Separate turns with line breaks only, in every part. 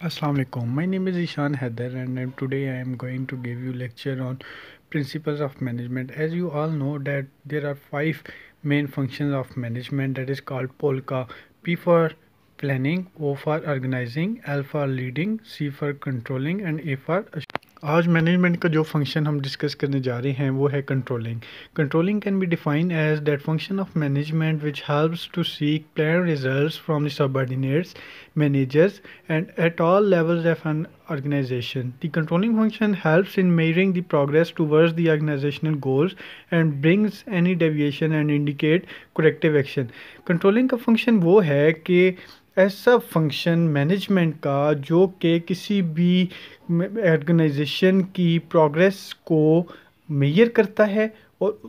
Assalamu alaikum. My name is Ishan Haider and today I am going to give you lecture on principles of management. As you all know that there are five main functions of management, that is called POLCA. P for planning, O for organizing, L for leading, C for controlling and A for आज management का जो function हम discuss करने जा रहे हैं वो है controlling. Controlling can be defined as that function of management which helps to seek plan results from the subordinates managers and at all levels of an organization. The controlling function helps in measuring the progress towards the organizational goals and brings any deviation and indicate corrective action. Controlling का function वो है कि ऐसा function management का जो कि किसी भी ऑर्गेनाइजेशन की प्रोग्रेस को मेजर करता है और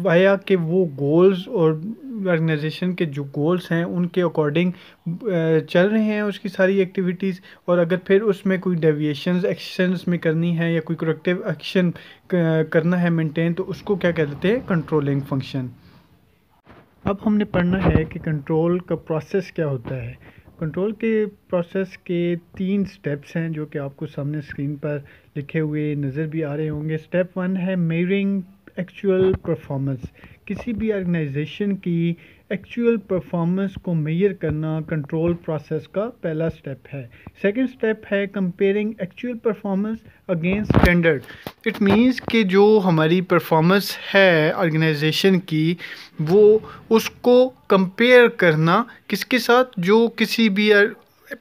वाया कि वो गोल्स और ऑर्गेनाइजेशन के जो गोल्स हैं उनके अकॉर्डिंग चल रहे हैं उसकी सारी एक्टिविटीज़, और अगर फिर उसमें कोई डेविएशंस एक्शंस में करनी है या कोई करेक्टिव एक्शन करना है मेंटेन, तो उसको क्या कहते हैं, कंट्रोलिंग फंक्शन. अब हमने पढ़ना है कि कंट्रोल का प्रोसेस क्या होता है. कंट्रोल के प्रोसेस के 3 स्टेप्स हैं जो कि आपको सामने स्क्रीन पर लिखे हुए नज़र भी आ रहे होंगे. स्टेप 1 है मेजरिंग एक्चुअल परफॉर्मेंस. किसी भी ऑर्गेनाइजेशन की एक्चुअल परफॉर्मेंस को मेजर करना कंट्रोल प्रोसेस का पहला स्टेप है. सेकंड स्टेप है comparing actual performance against standard. It means कि जो हमारी परफॉर्मेंस है ऑर्गेनाइजेशन की वो उसको कंपेयर करना किसके साथ, जो किसी भी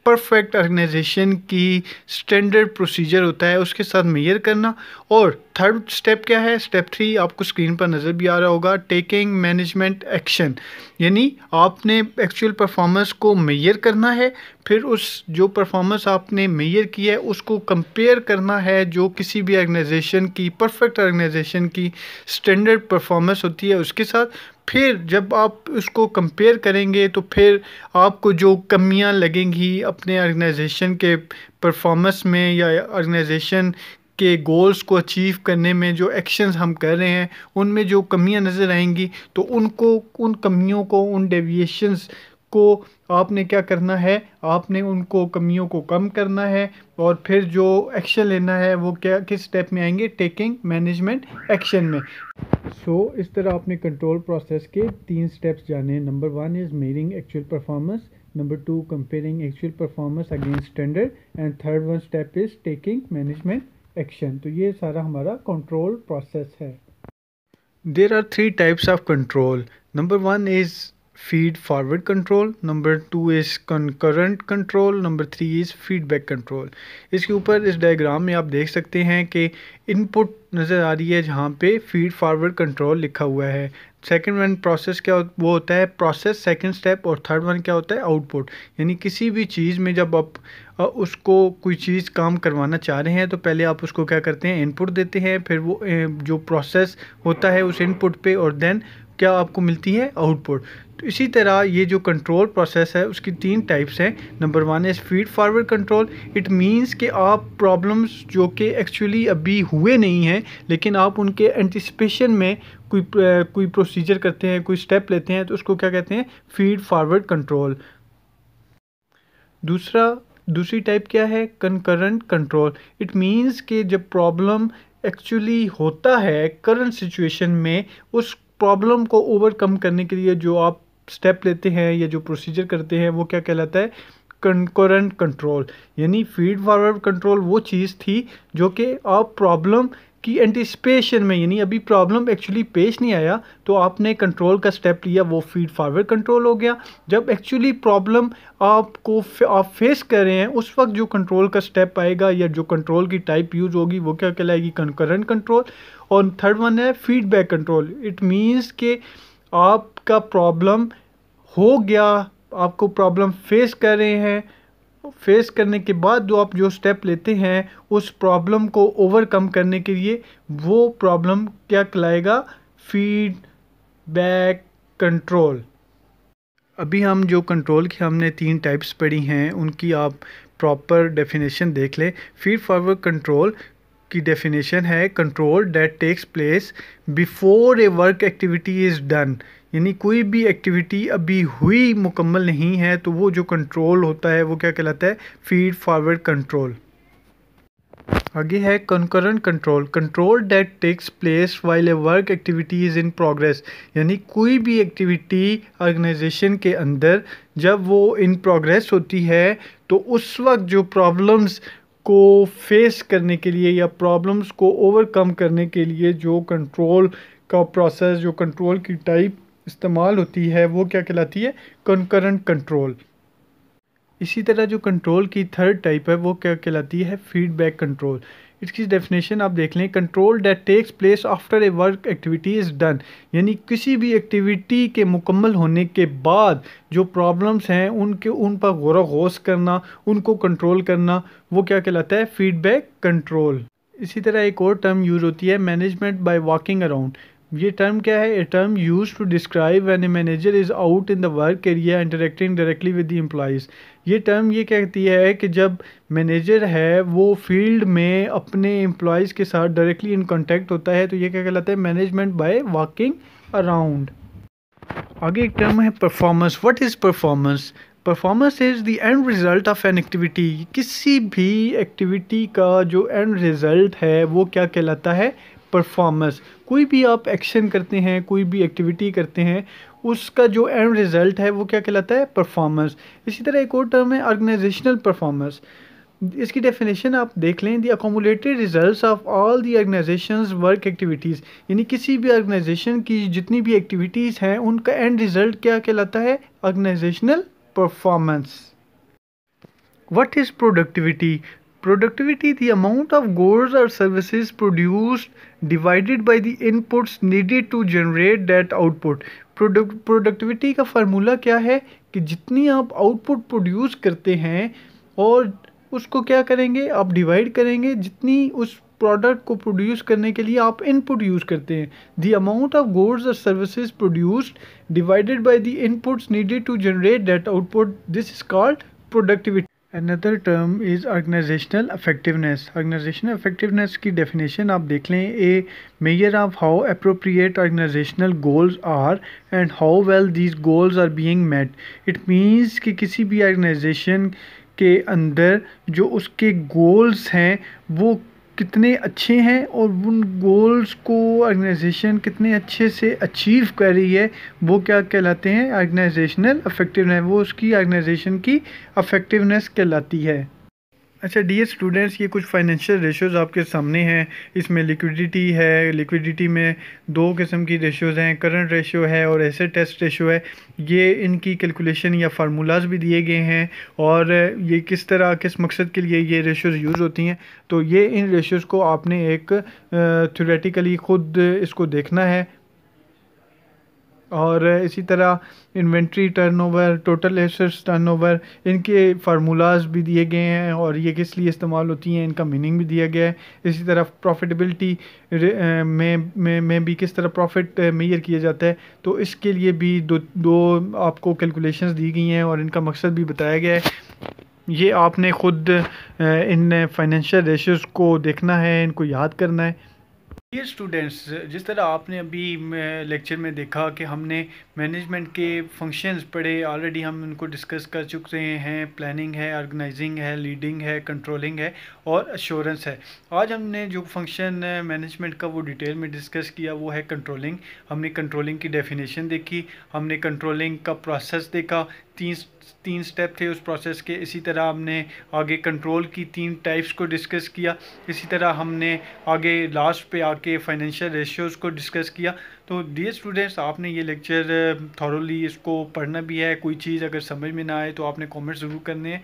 परफेक्ट ऑर्गेनाइजेशन की स्टैंडर्ड प्रोसीजर होता है उसके साथ मेजर करना. और थर्ड स्टेप क्या है, स्टेप 3 आपको स्क्रीन पर नज़र भी आ रहा होगा, टेकिंग मैनेजमेंट एक्शन. यानी आपने एक्चुअल परफॉर्मेंस को मेजर करना है, फिर उस जो परफॉर्मेंस आपने मेजर की है उसको कंपेयर करना है जो किसी भी ऑर्गेनाइजेशन की परफेक्ट ऑर्गेनाइजेशन की स्टैंडर्ड परफॉर्मेंस होती है उसके साथ. फिर जब आप उसको कंपेयर करेंगे तो फिर आपको जो कमियां लगेंगी अपने ऑर्गेनाइजेशन के परफॉर्मेंस में या ऑर्गेनाइजेशन के गोल्स को अचीव करने में जो एक्शंस हम कर रहे हैं उनमें जो कमियां नज़र आएंगी, तो उन कमियों को, उन डेविएशंस को आपने क्या करना है, आपने उनको कमियों को कम करना है और फिर जो एक्शन लेना है वो क्या किस स्टेप में आएंगे, टेकिंग मैनेजमेंट एक्शन में. इस तरह आपने कंट्रोल प्रोसेस के 3 स्टेप्स जाने. Number 1 is measuring actual performance, number 2 comparing actual performance against standard and third one step is taking management action. तो ये सारा हमारा कंट्रोल प्रोसेस है. There are 3 types of control. Number 1 is feed forward control, number 2 is concurrent control, number 3 is feedback control. इसके ऊपर इस diagram में आप देख सकते हैं कि इनपुट नज़र आ रही है जहाँ पे फीड फॉरवर्ड कंट्रोल लिखा हुआ है. सेकंड वन प्रोसेस क्या वो होता है, प्रोसेस सेकंड स्टेप, और थर्ड वन क्या होता है, आउटपुट. यानी किसी भी चीज़ में जब आप उसको कोई चीज़ काम करवाना चाह रहे हैं तो पहले आप उसको क्या करते हैं, इनपुट देते हैं, फिर वो जो प्रोसेस होता है उस इनपुट पे और देन क्या आपको मिलती है, आउटपुट. तो इसी तरह ये जो कंट्रोल प्रोसेस है उसकी 3 टाइप्स हैं. Number 1 is feed forward control. It means कि आप प्रॉब्लम्स जो कि एक्चुअली अभी हुए नहीं हैं लेकिन आप उनके एंटिसिपेशन में कोई प्रोसीजर करते हैं, कोई स्टेप लेते हैं, तो उसको क्या कहते हैं, फीड फॉरवर्ड कंट्रोल. दूसरी टाइप क्या है, कंकरेंट कंट्रोल. इट मींस कि जब प्रॉब्लम एक्चुअली होता है करंट सिचुएशन में, उस प्रॉब्लम को ओवरकम करने के लिए जो आप स्टेप लेते हैं या जो प्रोसीजर करते हैं वो क्या कहलाता है, कंकरेंट कंट्रोल. यानी फीड फॉरवर्ड कंट्रोल वो चीज़ थी जो कि आप प्रॉब्लम की एंटिसिपेशन में, यानी अभी प्रॉब्लम एक्चुअली पेश नहीं आया तो आपने कंट्रोल का स्टेप लिया, वो फीड फॉरवर्ड कंट्रोल हो गया. जब एक्चुअली प्रॉब्लम आप फेस कर रहे हैं उस वक्त जो कंट्रोल का स्टेप आएगा या जो कंट्रोल की टाइप यूज़ होगी वो क्या कहलाएगी, कंकरेंट कंट्रोल. और थर्ड वन है फीडबैक कंट्रोल. इट मींस कि आपका प्रॉब्लम हो गया, आपको प्रॉब्लम फेस कर रहे हैं, फेस करने के बाद जो स्टेप लेते हैं उस प्रॉब्लम को ओवरकम करने के लिए वो प्रॉब्लम क्या कहलाएगा, फीडबैक कंट्रोल. अभी हम जो कंट्रोल की हमने 3 टाइप्स पढ़ी हैं उनकी आप प्रॉपर डेफिनेशन देख लें. फीड फॉरवर्ड कंट्रोल की डेफिनेशन है control that takes place before a work activity is done, यानी कोई भी एक्टिविटी अभी हुई मुकम्मल नहीं है तो वो जो कंट्रोल होता है वो क्या कहलाता है, फीड फॉरवर्ड कंट्रोल। आगे है concurrent control, control that takes place while a work activity is in progress, यानी कोई भी एक्टिविटी ऑर्गेनाइजेशन के अंदर जब वो इन प्रोग्रेस होती है तो उस वक्त जो प्रॉब्लम्स को फेस करने के लिए या प्रॉब्लम्स को ओवरकम करने के लिए जो कंट्रोल का प्रोसेस, जो कंट्रोल की टाइप इस्तेमाल होती है वो क्या कहलाती है, कंकरेंट कंट्रोल। इसी तरह जो कंट्रोल की थर्ड टाइप है वो क्या कहलाती है, फीडबैक कंट्रोल। इसकी डेफिनेशन आप देख लें, control that takes place after a work activity is done, यानी किसी भी एक्टिविटी के मुकम्मल होने के बाद जो प्रॉब्लम्स हैं उन पर गौर गौस करना, उनको कंट्रोल करना, वो क्या कहलाता है, फीडबैक कंट्रोल। इसी तरह एक और टर्म यूज़ होती है, मैनेजमेंट बाय वॉकिंग अराउंड। ये टर्म क्या है, a term use to describe when a manager is out in the work area interacting directly with the employees. ये टर्म ये कहती है कि जब मैनेजर है वो फील्ड में अपने एम्प्लॉयज़ के साथ डायरेक्टली इन कांटेक्ट होता है तो ये क्या कहलाता है, मैनेजमेंट बाय वॉकिंग अराउंड। आगे एक टर्म है performance. What is performance? Performance is the end result of an activity, किसी भी एक्टिविटी का जो एंड रिज़ल्ट है वो क्या कहलाता है, परफॉर्मेंस। कोई भी आप एक्शन करते हैं, कोई भी एक्टिविटी करते हैं, उसका जो एंड रिज़ल्ट है वो क्या कहलाता है, परफॉर्मेंस। इसी तरह एक और टर्म है ऑर्गेनाइजेशनल परफॉर्मेंस। इसकी डेफिनेशन आप देख लें, the accumulated results of all the organisations work activities, यानी किसी भी ऑर्गेनाइजेशन की जितनी भी एक्टिविटीज़ हैं उनका एंड रिज़ल्ट क्या कहलाता है, organisational performance. What is productivity? Productivity, the amount of goods or services produced divided by the inputs needed to generate that output. Productivity का फार्मूला क्या है कि जितनी आप आउटपुट प्रोड्यूस करते हैं और उसको क्या करेंगे, आप डिवाइड करेंगे जितनी उस प्रोडक्ट को प्रोड्यूस करने के लिए आप इनपुट यूज़ करते हैं। द अमाउंट ऑफ गुड्स और services produced divided by the inputs needed to generate that output, this is called productivity. Another term is organizational effectiveness. Organizational effectiveness की definition आप देख लें, a measure of how appropriate organizational goals are and how well these goals are being met. It means कि किसी भी organization के अंदर जो उसके goals हैं वो कितने अच्छे हैं और उन गोल्स को ऑर्गेनाइजेशन कितने अच्छे से अचीव कर रही है वो क्या कहलाते हैं, ऑर्गेनाइजेशनल इफेक्टिवनेस, वो उसकी ऑर्गेनाइजेशन की इफेक्टिवनेस कहलाती है। अच्छा डियर स्टूडेंट्स, ये कुछ फाइनेंशियल रेशियोज़ आपके सामने हैं। इसमें लिक्विडिटी है, लिक्विडिटी में दो किस्म की रेशियोज़ हैं, करंट रेशियो है और एसेट टेस्ट रेशियो है। ये इनकी कैलकुलेशन या फार्मूलाज भी दिए गए हैं और ये किस तरह किस मकसद के लिए ये रेशियोज़ यूज़ होती हैं, तो ये इन रेशियोज़ को आपने एक थ्योरेटिकली ख़ुद इसको देखना है। और इसी तरह inventory turnover, total assets turnover, इनके फार्मूलाज भी दिए गए हैं और ये किस लिए इस्तेमाल होती हैं, इनका मीनिंग भी दिया गया है। इसी तरह प्रॉफिटेबिलिटी में भी किस तरह प्रॉफिट मेजर किया जाता है, तो इसके लिए भी दो आपको कैलकुलेशंस दी गई हैं और इनका मकसद भी बताया गया है। ये आपने ख़ुद इन फाइनेंशियल रेशियोज़ को देखना है, इनको याद करना है। डियर स्टूडेंट्स, जिस तरह आपने अभी लेक्चर में देखा कि हमने मैनेजमेंट के फंक्शंस पढ़े, ऑलरेडी हम उनको डिस्कस कर चुके हैं। प्लानिंग है, ऑर्गेनाइजिंग है, लीडिंग है, कंट्रोलिंग है और अश्योरेंस है। आज हमने जो फंक्शन मैनेजमेंट का वो डिटेल में डिस्कस किया वो है कंट्रोलिंग। हमने कंट्रोलिंग की डेफिनेशन देखी, हमने कंट्रोलिंग का प्रोसेस देखा, तीन स्टेप थे उस प्रोसेस के। इसी तरह हमने आगे कंट्रोल की 3 टाइप्स को डिस्कस किया। इसी तरह हमने आगे लास्ट पे आके फाइनेंशियल रेशियोज़ को डिस्कस किया। तो डियर स्टूडेंट्स, आपने ये लेक्चर थॉरोली इसको पढ़ना भी है। कोई चीज़ अगर समझ में ना आए तो आपने कमेंट ज़रूर करने हैं।